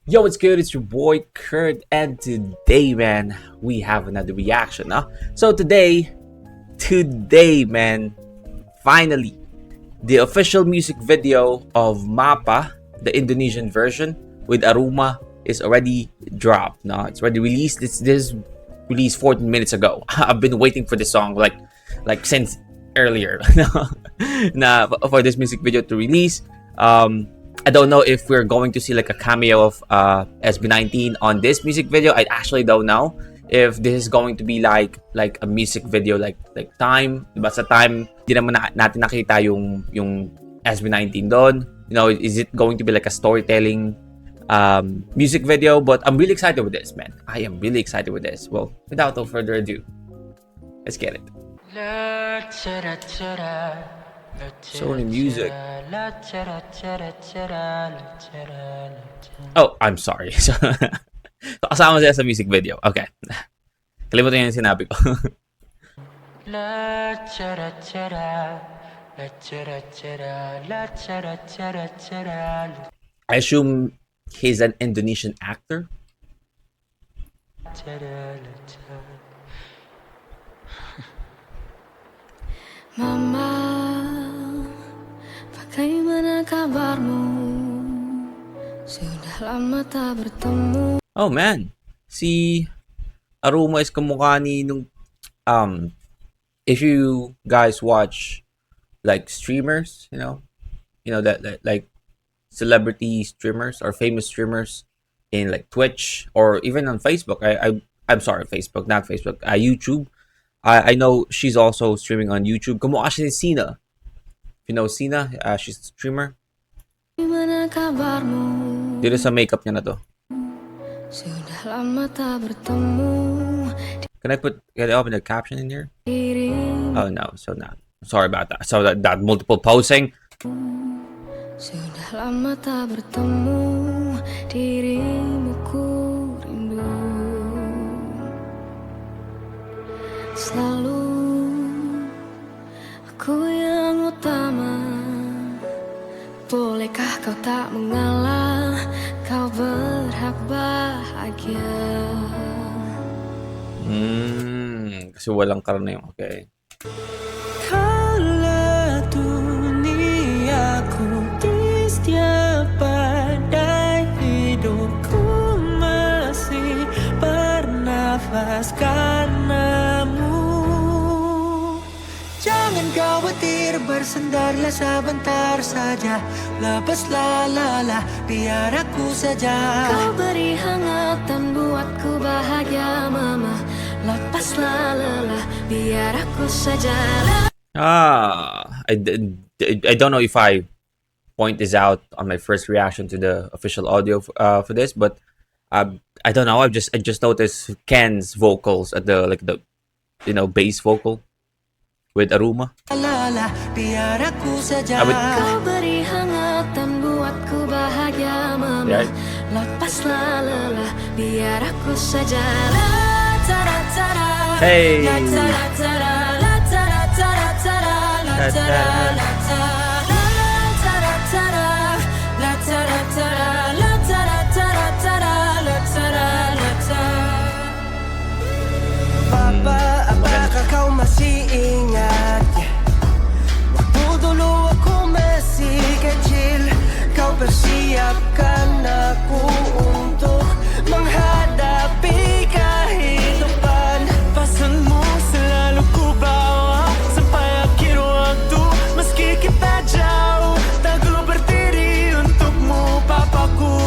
Yo, what's good? It's your boy Kurt, and today, man, we have another reaction, huh? So today, man, finally, the official music video of Mapa, the Indonesian version with Aruma, is already dropped. No, it's already released. This released 14 minutes ago. I've been waiting for this song like since earlier, for this music video to release. I don't know if we're going to see like a cameo of SB19 on this music video. I actually don't know if this is going to be like a music video like Time. Diba sa Time, di naman natin nakita yung SB19 doon. You know, is it going to be like a storytelling music video? But I'm really excited with this, man. I am really excited with this. Well, without no further ado, let's get it. Sony Music. Oh, I'm sorry. So, kasama siya sa music video. Okay. Kalimutan yung sinabi ko. I assume he's an Indonesian actor. Mama, bagaimana kabarmu? Sudah lama tak bertemu. Oh man, si Aruma is kamukha ni nung if you guys watch like streamers, you know that like celebrity streamers or famous streamers in like Twitch or even on Facebook. I'm sorry, Facebook, not Facebook. YouTube. I know she's also streaming on YouTube. Kamukha siya ni Sina. If you know Sina, she's a streamer. Bagaimana kabarmu? Dito sa makeup niya na to. Sudah lama tak bertemu. Can I open the caption in here? Dirimu, Oh no, so not. Sorry about that. So that multiple posing. sudah lama tak bertemu. Dirimu ku rindu. Selalu aku yang utama. Bolehkah kau tak mengalah? Kau berhak bahagia. Kasi walang karne. Okay. Kala duniaku di setiap badai hidupku masih bernafas karenamu. Jangan khawatir, bersandarlah sebentar saja. Lepaslah lelah, biar aku saja. Kau beri hangat dan buatku bahagia, mama. Lepaslah lelah, biar aku saja. I don't know if I point this out on my first reaction to the official audio for this, but I don't know. I just noticed Ken's vocals at the bass vocal with Aruma. Kau beri hangat dan buatku bahagia, mama. Right. Lepaslah lelah, biar aku saja. Hey. Papa, apakah kau masih ingat? Waktu dulu aku masih kecil, kau persiapkan aku untuk menghadapi kehidupan. Pesanmu selalu ku bawa sampai akhir waktu. Meski kita jauh, teguh berdiri untukmu, papaku.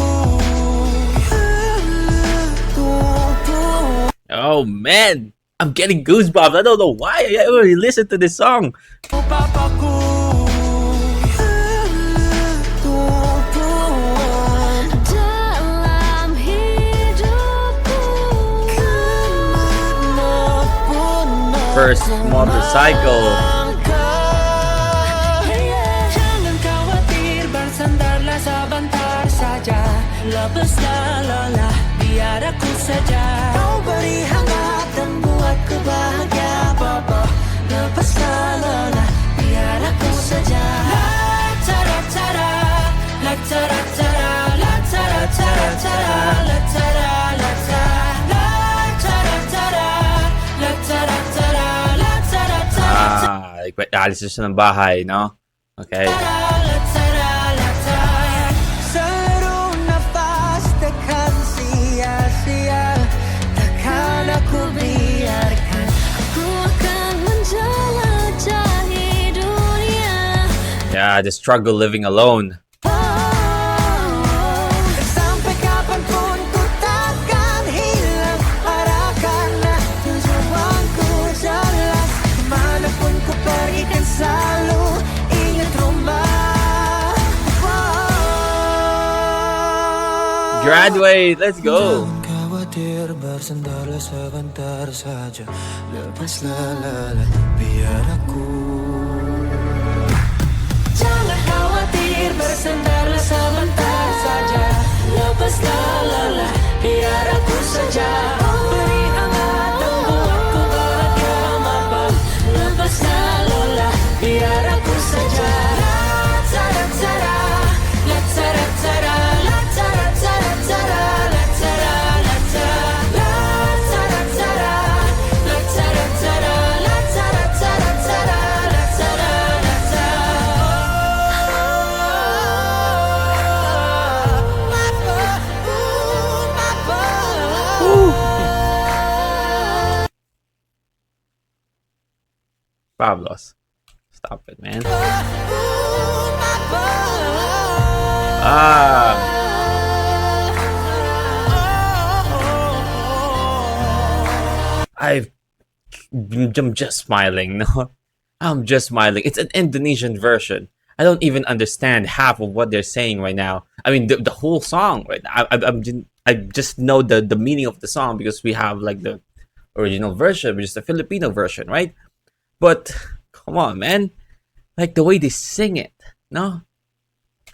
Oh man, I'm getting goosebumps. I don't know why I already listened to this song. Papaku. Dalam hidupku, First motorcycle. Jangan khawatir, bersandarlah sebentar saja. Lepaslah lelah, biar aku saja. Kau beri hangat dan buatku bahagia, Papa. Lepaslah lelah, biar aku saja. La-ta-ra-ta-ra, la-ta-ra-ta-ra, la-ta-ra-ta-ra. Alis na siya ng bahay, no? Okay. Sa laro na fast takkan sia-sia, takkan aku biarkan aku akan menjelajahi dunia. Yeah, the struggle living alone. Sampai kapanpun ku takkan hilang arahkan tujuanku jelas, kemanapun ku pergi kan selalu ingat rumah. Graduate, let's go. Jangan khawatir, bersandarlah sebentar saja, lepaslah lalat biar aku. Jangan khawatir, bersandarlah sebentar saja, lepaslah lelah, biar aku saja. Kau beri hangat dan buatku bahagia mapa, lepaslah lelah, biar aku saja. La-ta-ra-ta-ra, la-ta-ra-ta-ra, la-ta-ra-ta-ra-ta-ra, la-ta-ra, la-ta-ra. La-ta-ra-ta-ra, la-ta-ra-ta-ra, la-ta-ra-ta-ra-ta-ra, la-ta-ra, la-ta. Pablos. Stop it, man. Ah. I'm just smiling, no? I'm just smiling. It's an Indonesian version. I don't even understand half of what they're saying right now. I mean, the whole song, right? I just know the meaning of the song because we have like the original version, which is the Filipino version, right? But come on, man, like the way they sing it, no?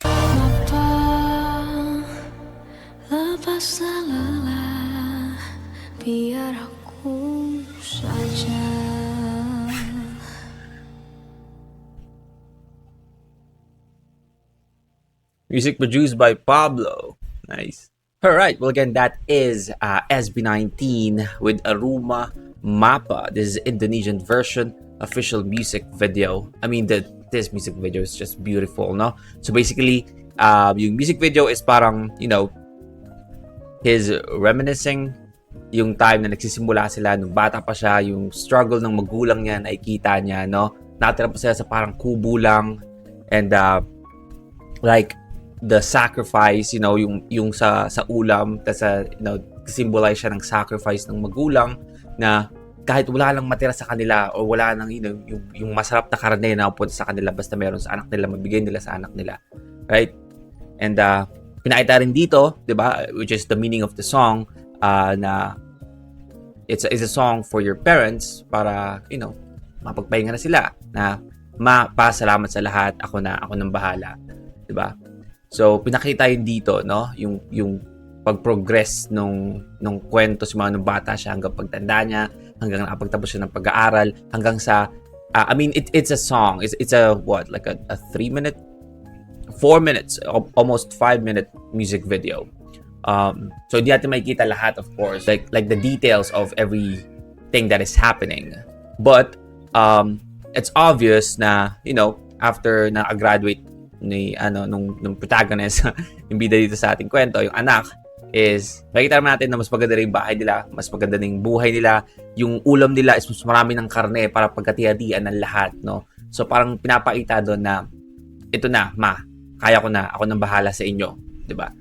Mapa, lepaslah lelah, biar aku saja. Music produced by Pablo. Nice. All right. Well, again, that is SB19 with Aruma Mapa. This is Indonesian version official music video. I mean, this music video is just beautiful, no? So basically, yung music video is parang, you know, his reminiscing yung time na nagsisimula sila nung bata pa siya, yung struggle ng magulang niya, nakikita niya, no? Natira pa sila sa parang kubo lang, and like the sacrifice, you know, yung sa ulam, tas you know, symbolize siya ng sacrifice ng magulang na kahit wala lang matira sa kanila o wala nang, you know, yung masarap na karne na pupunta sa kanila, basta meron sa anak nila, mabigay nila sa anak nila, right? And pinakita rin dito, 'di ba, which is the meaning of the song, na it's a song for your parents para, you know, mapagpahinga na sila, na salamat sa lahat, ako nang bahala, 'di ba? So pinakita yun dito, no, yung pag-progress nung kwento simula nung bata siya hanggang pagtanda niya, hanggang nakapagtapos siya ng pag-aaral, hanggang sa I mean, it's a song, it's a what, like a 4 minutes, almost 5-minute music video. So hindi natin makikita lahat, of course, like the details of everything that is happening, but it's obvious na, you know, after na graduate ni nung protagonist, yung bida dito sa ating kwento, yung anak, is makikita naman natin na mas maganda rin yung bahay nila, mas maganda rin yung buhay nila, yung ulam nila is mas marami ng karne para pagkatihadian ng lahat, no? So parang pinapakita doon na ito na, ma, kaya ko na, ako nang bahala sa inyo, 'di ba?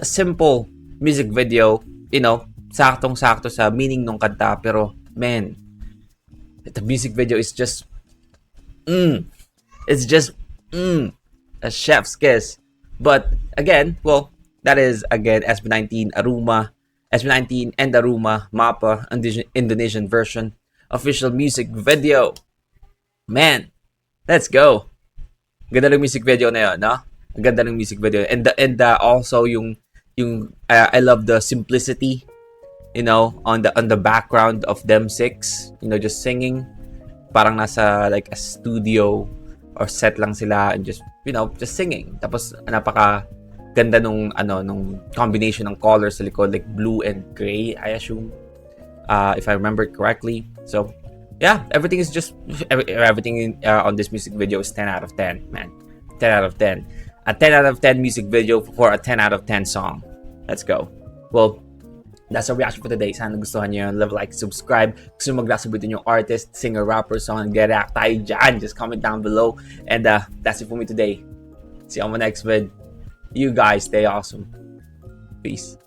Simple music video, you know, saktong-sakto sa meaning ng kanta, pero man, the music video is just it's just a chef's kiss. But again, well, that is again SB19 and Aruma Mapa Indonesian version official music video. Man, let's go. Ganda ng music video na yun, no? Ganda ng music video, and also yung I love the simplicity, you know, on the background of them six, you know, just singing, parang nasa like a studio or set lang sila and just, you know, just singing. Tapos napaka ganda nung combination ng colors sa likod, like blue and gray, I assume, if I remember correctly. So yeah, everything is just everything on this music video is 10 out of 10, man. 10 out of 10. A 10 out of 10 music video for a 10 out of 10 song. Let's go. Well, that's our reaction for today. Sana gustuhan nyo yun. Love, like, subscribe. Gusto nyo maglasabitin yung artist, singer, rapper, song, nag-react tayo dyan. Just comment down below. And that's it for me today. See you on my next vid. You guys stay awesome. Peace.